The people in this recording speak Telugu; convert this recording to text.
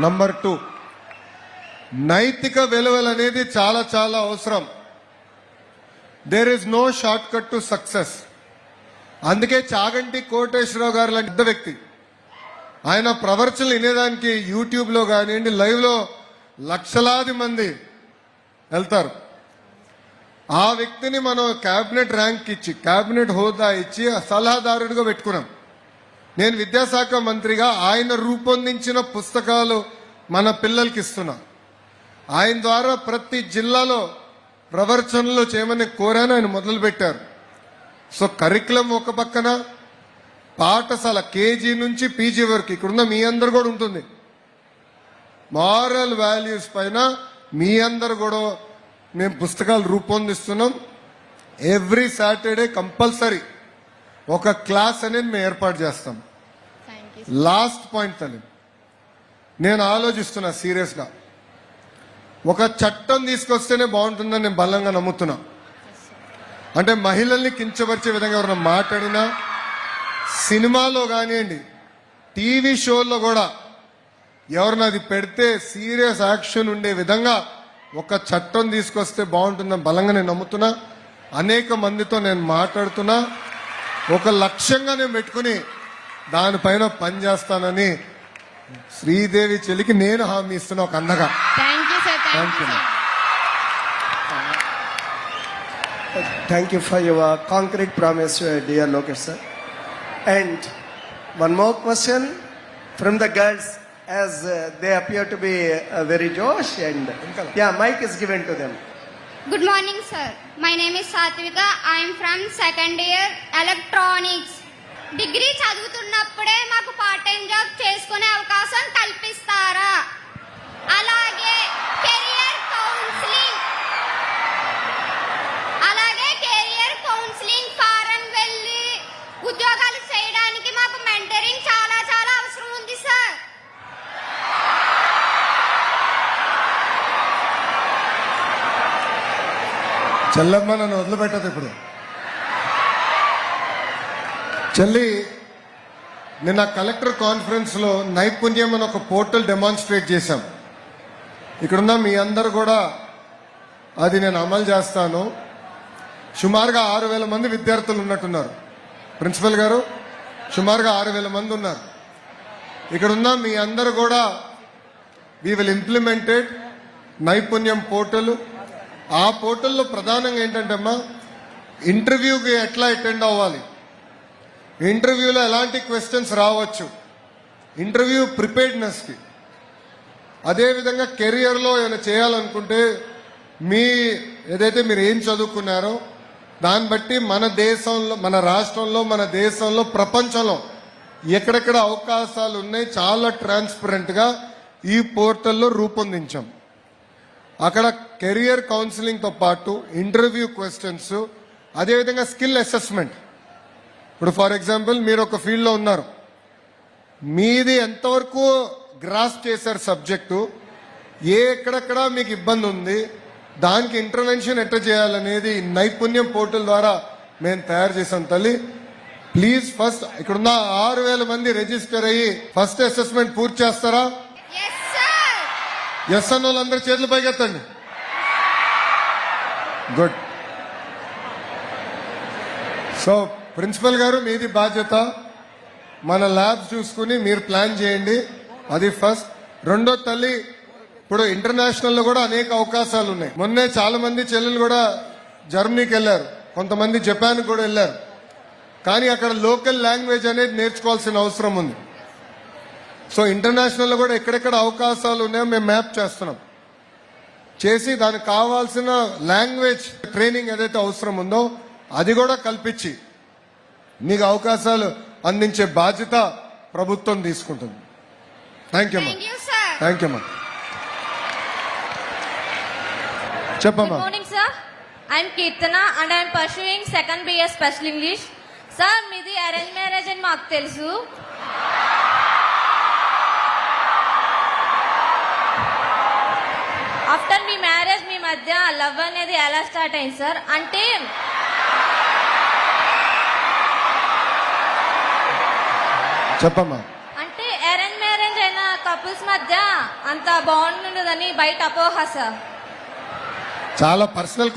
నంబర్ 2, నైతిక విలువలు అనేది చాలా చాలా అవసరం. There is no short cut to success. అందుకే చాగంటి కోటేశ్వరరావు గారు లాంటి పెద్ద వ్యక్తి, ఆయన ప్రవర్చనలు వినేదానికి యూట్యూబ్లో కానివ్వండి, లైవ్లో లక్షలాది మంది వెళ్తారు. ఆ వ్యక్తిని మనం క్యాబినెట్ ర్యాంక్ ఇచ్చి, క్యాబినెట్ హోదా ఇచ్చి సలహాదారుడిగా పెట్టుకున్నాం. నేను విద్యాశాఖ మంత్రిగా ఆయన రూపొందించిన పుస్తకాలు మన పిల్లలకి ఇస్తున్నా. ఆయన ద్వారా ప్రతి జిల్లాలో ప్రవర్చనలు చేయమని కోరాను, ఆయన మొదలుపెట్టారు. సో కరికులం ఒక పక్కన, పాఠశాల కేజీ నుంచి పీజీ వరకు ఇక్కడున్న మీ అందరు కూడా ఉంటుంది. మారల్ వాల్యూస్ పైన మీ అందరు కూడా మేము పుస్తకాలు రూపొందిస్తున్నాం. ఎవ్రీ సాటర్డే కంపల్సరీ ఒక క్లాస్ అనేది మేము ఏర్పాటు చేస్తాం. లాస్ట్ పాయింట్ తల్లి, నేను ఆలోచిస్తున్నా సీరియస్గా, ఒక చట్టం తీసుకొస్తేనే బాగుంటుందని నేను బలంగా నమ్ముతున్నా. అంటే మహిళల్ని కించపరిచే విధంగా ఎవరైనా మాట్లాడినా, సినిమాలో కానివ్వండి, టీవీ షోల్లో కూడా ఎవరిని అది పెడితే సీరియస్ యాక్షన్ ఉండే విధంగా ఒక చట్టం తీసుకొస్తే బాగుంటుందని బలంగా నేను నమ్ముతున్నా. అనేక మందితో నేను మాట్లాడుతున్నా. ఒక లక్ష్యంగా నేను పెట్టుకుని దానిపైన పనిచేస్తానని శ్రీదేవి చెల్లికి నేను హామీ ఇస్తున్నా ఒక అన్నగా. Thank you for your concrete promise, dear Lokesh sir. And one more question from the girls, as they appear to be very Josh, and yeah, mic is given to them. Good morning, sir. My name is Satvika. I am from second year electronics. Degree చదువుతున్నప్పుడే మాకు పార్ట్ టైం జాబ్ చేసుకునే అవకాశం కల్పిస్తారా? అలాగే కెరియర్ కౌన్సిలింగ్ ఫారం వెళ్ళి ఉద్యోగాలు చేయడానికి మాకు మెంటరింగ్ చాలా చాలా అవసరం ఉంది సార్. చెల్లమ్మ నన్ను వదిలిపెట్టదు ఇప్పుడు. చెల్లి, నిన్న కలెక్టర్ కాన్ఫరెన్స్ లో నైపుణ్యం అని ఒక పోర్టల్ డెమాన్స్ట్రేట్ చేశాం. ఇక్కడున్న మీ అందరు కూడా అది నేను అమలు చేస్తాను. సుమారుగా 6,000 మంది విద్యార్థులు ఉన్నట్టున్నారు. ప్రిన్సిపల్ గారు, సుమారుగా 6,000 మంది ఉన్నారు. ఇక్కడున్న మీ అందరు కూడా వీ విల్ ఇంప్లిమెంటెడ్ నైపుణ్యం పోర్టల్. ఆ పోర్టల్లో ప్రధానంగా ఏంటంటే అమ్మా, ఇంటర్వ్యూకి ఎట్లా అటెండ్ అవ్వాలి, ఇంటర్వ్యూలో ఎలాంటి క్వశ్చన్స్ రావచ్చు, ఇంటర్వ్యూ ప్రిపేర్డ్నెస్కి, అదేవిధంగా కెరియర్లో ఏమైనా చేయాలనుకుంటే మీ ఏదైతే మీరు ఏం చదువుకున్నారో దాన్ని బట్టి మన దేశంలో, మన రాష్ట్రంలో, మన దేశంలో, ప్రపంచంలో ఎక్కడెక్కడ అవకాశాలు ఉన్నాయి చాలా ట్రాన్స్పరెంట్గా ఈ పోర్టల్లో రూపొందించాం. అక్కడ కెరియర్ కౌన్సిలింగ్తో పాటు ఇంటర్వ్యూ క్వశ్చన్స్, అదేవిధంగా స్కిల్ అసెస్మెంట్. ఇప్పుడు ఫర్ ఎగ్జాంపుల్ మీరు ఒక ఫీల్డ్లో ఉన్నారు, మీది ఎంతవరకు గ్రాస్ చేశారు సబ్జెక్టు, ఎక్కడెక్కడ మీకు ఇబ్బంది ఉంది, దానికి ఇంటర్వెన్షన్ ఎట్లా చేయాలనేది నైపుణ్యం పోర్టల్ ద్వారా మేము తయారు చేసాం. తల్లి ప్లీజ్ ఫస్ట్ ఇక్కడున్న 6,000 మంది రిజిస్టర్ అయ్యి ఫస్ట్ అసెస్మెంట్ పూర్తి చేస్తారా? ఎస్ అన్న వాళ్ళందరూ చేతులు పైకెత్తండి. గుడ్. సో ప్రిన్సిపల్ గారు, మీది బాధ్యత. మన ల్యాబ్స్ చూసుకుని మీరు ప్లాన్ చేయండి. అది ఫస్ట్. రెండో తల్లి, ఇప్పుడు ఇంటర్నేషనల్లో కూడా అనేక అవకాశాలు ఉన్నాయి. మొన్నే చాలా మంది చెల్లెలు కూడా జర్మనీకి వెళ్ళారు, కొంతమంది జపాన్కి కూడా వెళ్ళారు. కానీ అక్కడ లోకల్ లాంగ్వేజ్ అనేది నేర్చుకోవాల్సిన అవసరం ఉంది. సో ఇంటర్నేషనల్లో కూడా ఎక్కడెక్కడ అవకాశాలు ఉన్నాయో మేము మ్యాప్ చేస్తున్నాం. చేసి దానికి కావాల్సిన లాంగ్వేజ్ ట్రైనింగ్ ఏదైతే అవసరం ఉందో అది కూడా కల్పించి మీకు అవకాశాలు అందించే బాధ్యత ప్రభుత్వం తీసుకుంటుంది. థ్యాంక్ యూ అమ్మా. థ్యాంక్ యూ అమ్మా. చెప్పమ్మా. Good morning, sir. I am Kirtana and I am pursuing second BS Special English. Sir, మీది అరేంజ్ మ్యారేజ్ అని మాకు తెలుసు. ఆఫ్టర్ మీ మ్యారేజ్ మీ మధ్య లవ్ అనేది ఎలా స్టార్ట్ అయింది సార్? అంటే చెప్పమ్మా. అంటే అరేంజ్ మ్యారేజ్ అయిన కపుల్స్ మధ్య అంత బాగుండదని బయట అపోహ సార్. చాలా పర్సనల్